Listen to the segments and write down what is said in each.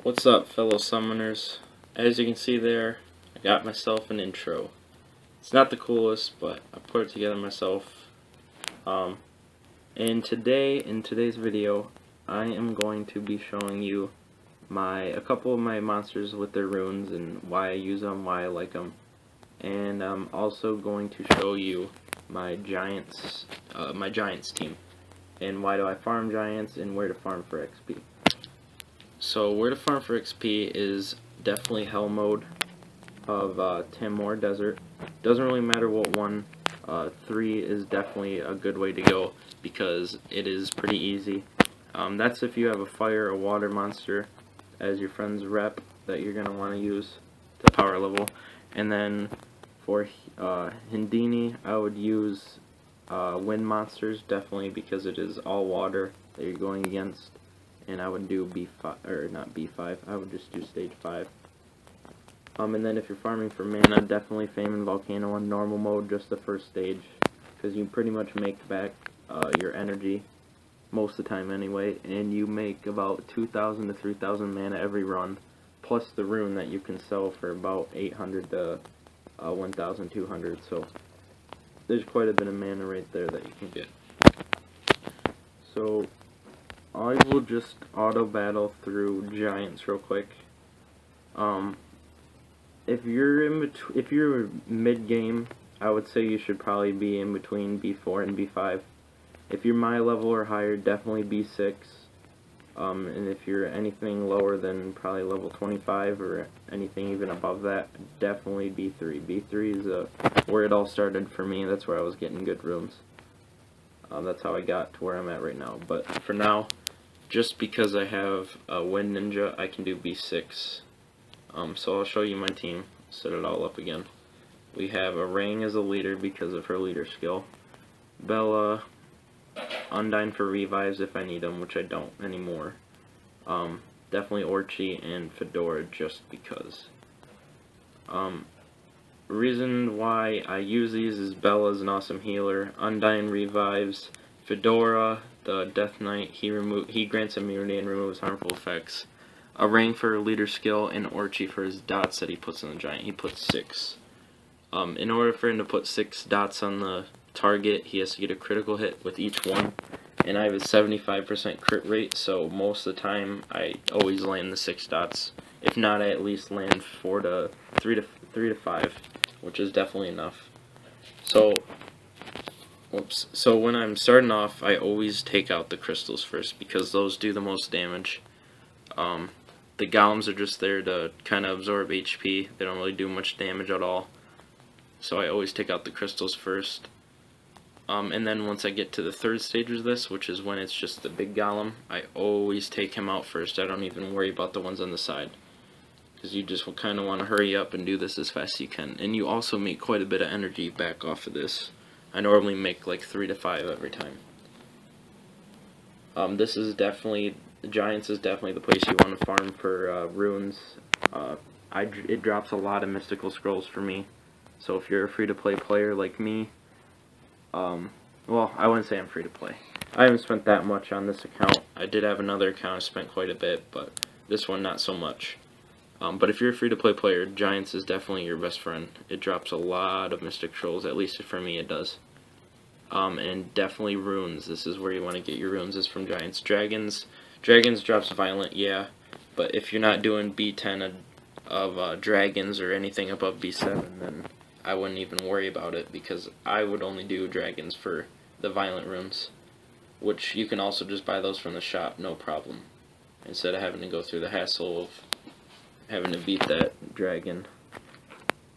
What's up, fellow summoners? As you can see there, I got myself an intro. It's not the coolest, but I put it together myself. And today, in today's video, I am going to be showing you a couple of my monsters with their runes and why I use them, why I like them. And I'm also going to show you my giants team, and why do I farm giants and where to farm for XP. So where to farm for XP is definitely Hell mode of Tamor Desert. Doesn't really matter what one. 3 is definitely a good way to go because it is pretty easy. That's if you have a fire or water monster as your friend's rep that you're going to want to use to power level. And then for Hindini, I would use wind monsters definitely because it is all water that you're going against. And I would do B5, or not B5, I would just do stage 5. And then if you're farming for mana, definitely Fame and Volcano on normal mode, just the first stage, because you pretty much make back your energy most of the time anyway, and you make about 2,000 to 3,000 mana every run, plus the rune that you can sell for about 800 to 1,200, so there's quite a bit of mana right there that you can get. So I will just auto battle through giants real quick. If you're mid game, I would say you should probably be in between B4 and B5. If you're my level or higher, definitely B6. And if you're anything lower than probably level 25 or anything even above that, definitely B3. B3 is where it all started for me. That's where I was getting good runes. That's how I got to where I'm at right now. But for now, just because I have a Wind Ninja, I can do B6. So I'll show you my team, set it all up again. We have Arang as a leader because of her leader skill. Bella, Undyne for revives if I need them, which I don't anymore. Definitely Orchi and Fedora just because. Reason why I use these is Bella's an awesome healer. Undyne revives. Fedora, the Death Knight, he grants immunity and removes harmful effects. Arang for leader skill, and Orchi for his dots that he puts on the giant. He puts 6. In order for him to put 6 dots on the target, he has to get a critical hit with each one. And I have a 75% crit rate, so most of the time I always land the 6 dots. If not, I at least land 3 to 5, which is definitely enough. So when I'm starting off, I always take out the crystals first because those do the most damage. The golems are just there to kind of absorb HP. They don't really do much damage at all. So I always take out the crystals first. And then once I get to the third stage of this, which is when it's just the big golem, I always take him out first. I don't even worry about the ones on the side. Because you just kind of want to hurry up and do this as fast as you can. And you also make quite a bit of energy back off of this. I normally make like 3 to 5 every time. This is definitely, Giants is definitely the place you want to farm for runes. It drops a lot of mystical scrolls for me. So if you're a free-to-play player like me, well, I wouldn't say I'm free-to-play. I haven't spent that much on this account. I did have another account I spent quite a bit, but this one not so much. But if you're a free-to-play player, Giants is definitely your best friend. It drops a lot of mystic scrolls, at least for me it does. And definitely runes. This is where you want to get your runes, is from Giants. Dragons drops violent, yeah, but if you're not doing B10 of dragons or anything above B7, then I wouldn't even worry about it, because I would only do dragons for the violent runes, which you can also just buy those from the shop, no problem, instead of having to go through the hassle of having to beat that dragon,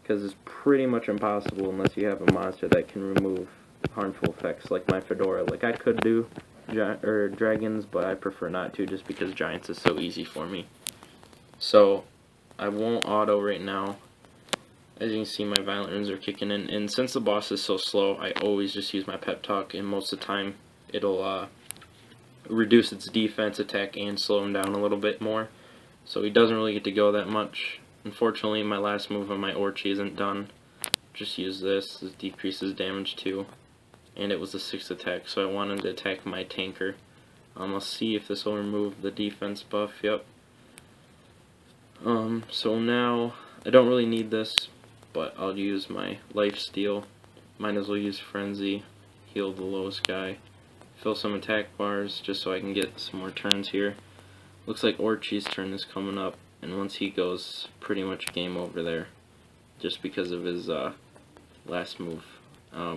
because it's pretty much impossible unless you have a monster that can remove harmful effects like my Fedora. Like, I could do dragons, but I prefer not to just because giants is so easy for me. So I won't auto right now. As you can see, my violent runes are kicking in, and since the boss is so slow, I always just use my pep talk, and most of the time it'll reduce its defense, attack, and slow him down a little bit more. So he doesn't really get to go that much. Unfortunately, my last move on my Orchi isn't done. Just use this. This decreases damage too. And it was a 6th attack, so I wanted to attack my tanker. Let's see if this will remove the defense buff. Yep. So now, I don't really need this, but I'll use my life steal. Might as well use Frenzy, heal the lowest guy, fill some attack bars just so I can get some more turns here. Looks like Orchi's turn is coming up, and once he goes, pretty much game over there, just because of his last move,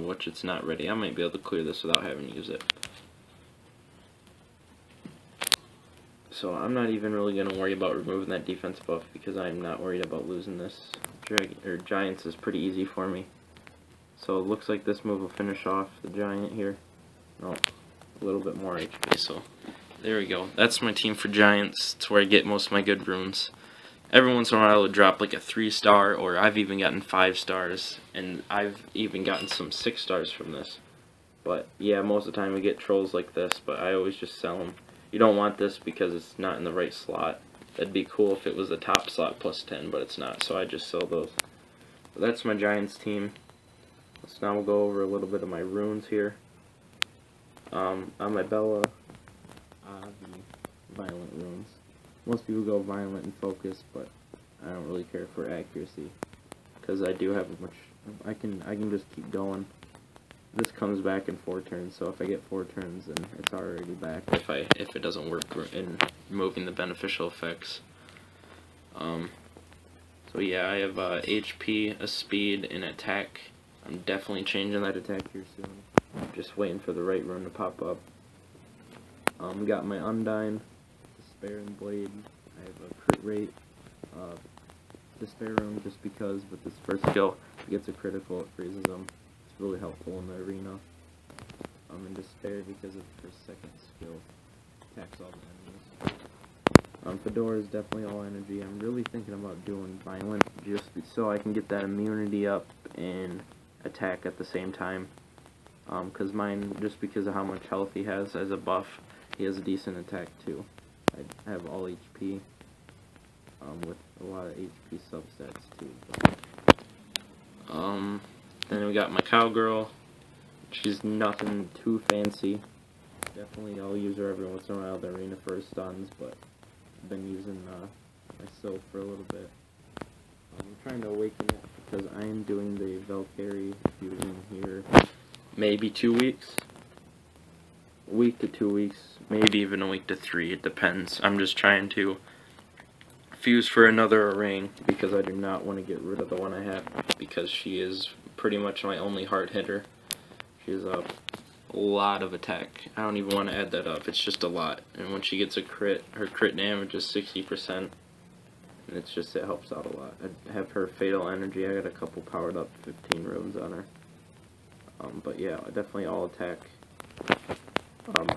which it's not ready. I might be able to clear this without having to use it. So I'm not even really going to worry about removing that defense buff because I'm not worried about losing this. Giants is pretty easy for me. So it looks like this move will finish off the Giant here. No, a little bit more HP, so there we go. That's my team for Giants. It's where I get most of my good runes. Every once in a while it'll drop like a 3-star, or I've even gotten 5 stars, and I've even gotten some 6 stars from this. But yeah, most of the time we get trolls like this, but I always just sell them. You don't want this because it's not in the right slot. That'd be cool if it was the top slot plus 10, but it's not, so I just sell those. But that's my Giants team. So now we'll go over a little bit of my runes here. On my Bella, the violent runes. Most people go violent and focus, but I don't really care for accuracy because I do have a much. I can just keep going. This comes back in 4 turns, so if I get 4 turns, then it's already back. If it doesn't work in removing the beneficial effects. So yeah, I have HP, a speed, and attack. I'm definitely changing that attack here soon. Just waiting for the right rune to pop up. Got my Undyne, Despair, and Blade. I have a crit rate, Despair rune just because with this first skill, if it gets a critical, it freezes them. It's really helpful in the arena. And Despair because of her second skill, attacks all the enemies. Fedora is definitely all energy. I'm really thinking about doing Violent just so I can get that immunity up and attack at the same time. Because mine, just because of how much health he has as a buff, he has a decent attack too. I have all HP, with a lot of HP subsets too. But, then we got my Cowgirl. She's nothing too fancy. Definitely I'll use her every once in a while in the arena for her stuns, but I've been using my Sylph for a little bit. I'm trying to awaken it because I am doing the Valkyrie fusion here. Maybe 2 weeks. A week to 2 weeks. Maybe even a week to 3. It depends. I'm just trying to fuse for another Orang because I do not want to get rid of the one I have because she is pretty much my only hard hitter. She has a lot of attack. I don't even want to add that up. It's just a lot. And when she gets a crit, her crit damage is 60%. And it's just, it helps out a lot. I have her Fatal Energy. I got a couple powered up 15 runes on her. But yeah, definitely all attack.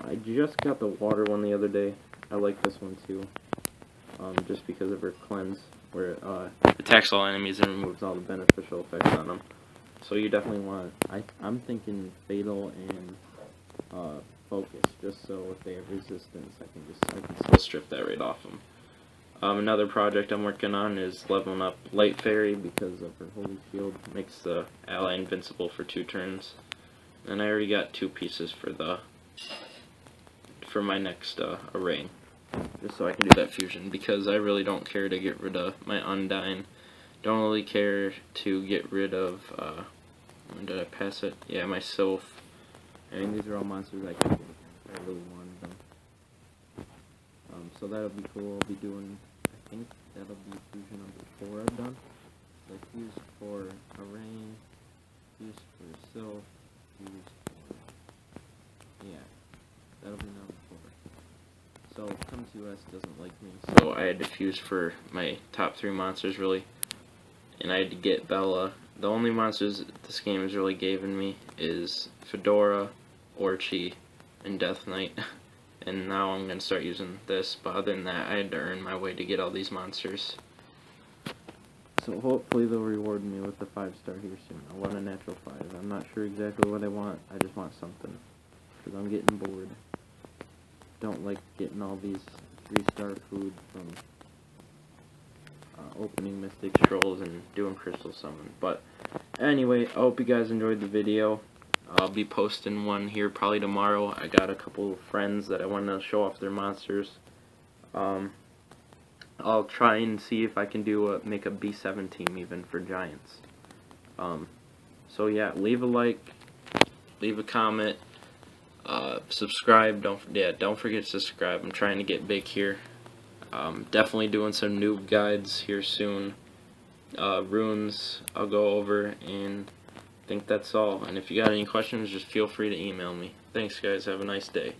I just got the water one the other day. I like this one too. Just because of her cleanse, where it attacks all enemies and removes all the beneficial effects on them. So you definitely want. I'm thinking Fatal and Focus, just so if they have resistance, I can still strip that right off them. Another project I'm working on is leveling up Light Fairy because of her Holy Shield. Makes the ally invincible for 2 turns. And I already got 2 pieces for my next array. Just so I can do that fusion because I really don't care to get rid of my Undyne. Don't really care to get rid of, when did I pass it? Yeah, my Sylph. I mean, these are all monsters I can get if I really wanted them. So that'll be cool. I'll be doing, I think that'll be fusion number 4 I've done. So I fused for Arraign, fused for Sylph, fused for, yeah, that'll be number 4. So Come to Us doesn't like me, so I had to fuse for my top 3 monsters really. And I had to get Bella. The only monsters this game has really given me is Fedora, Orchi, and Death Knight. And now I'm going to start using this, but other than that, I had to earn my way to get all these monsters. So hopefully they'll reward me with a 5-star here soon. I want a natural 5. I'm not sure exactly what I want, I just want something. Because I'm getting bored. Don't like getting all these 3-star food from opening Mystic Scrolls and doing Crystal Summon. But anyway, I hope you guys enjoyed the video. I'll be posting one here probably tomorrow. I got a couple of friends that I want to show off their monsters. I'll try and see if I can make a B7 team even for Giants. So yeah, leave a like, leave a comment, subscribe. Don't forget to subscribe. I'm trying to get big here. Definitely doing some noob guides here soon. Runes I'll go over, and I think that's all. And if you got any questions, just feel free to email me. Thanks guys, have a nice day.